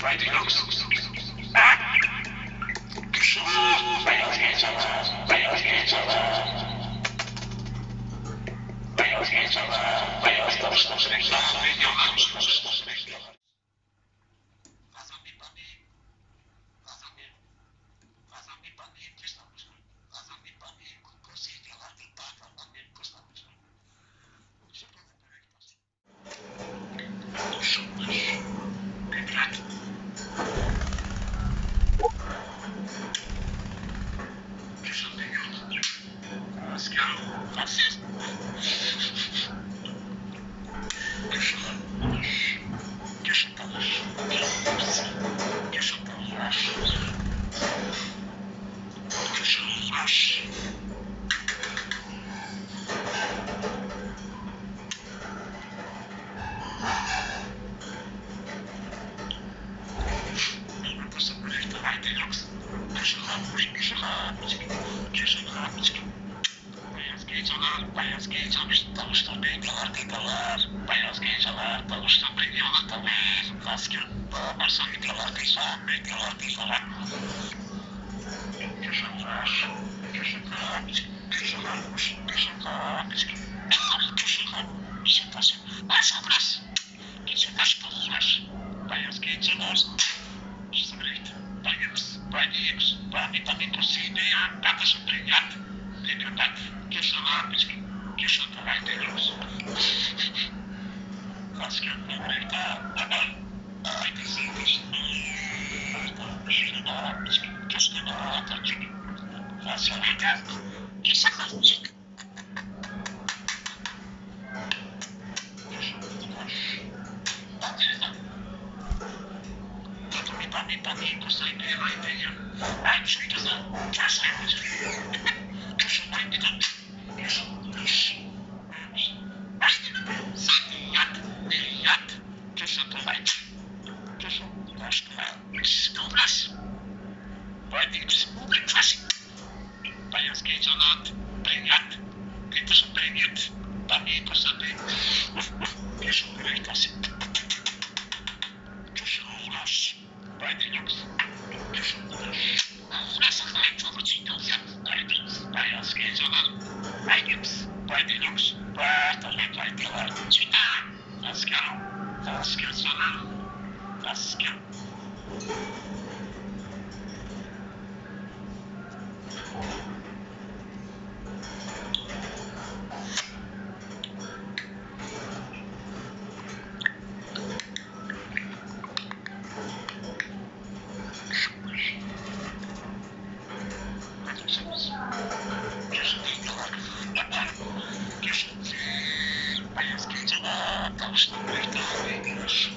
Vai de luz. Vai aos geceler. Vai aos geceler. Vai aos geceler. Vai aos dostum reklam videolar. Beyaz geceler, tavuştan bekler gideler. Beyaz geceler, tavuştan bekler gideler. Asker, bağırsan gideler, kışan bekler gideler. Kışanlar, kışanlar, kışanlar, kışanlar, kışanlar, kışanlar, başarılar. Kışanlar, kışanlar, beyaz geceler. Смотрите, боюсь, боюсь, вами посильнее, это же приятно. Ребята, кишалапочки, кишалапочки. Asker, burada, haydi sevmiş. Kişalapочки, kişalapочки. Asker, kişalapочки. Пани, последняя идея. А что это за красавица? Кишалапочки. Beyaz geceler, привет, это же привет, пани посады, пишу привет, кишалаш, пойдемте, кишалаш, расахай, чувствуете, beyaz geceler, пойдемте, пойдемте, цвета, asker sana, asker. Beyaz geceler, tavuştan bekler,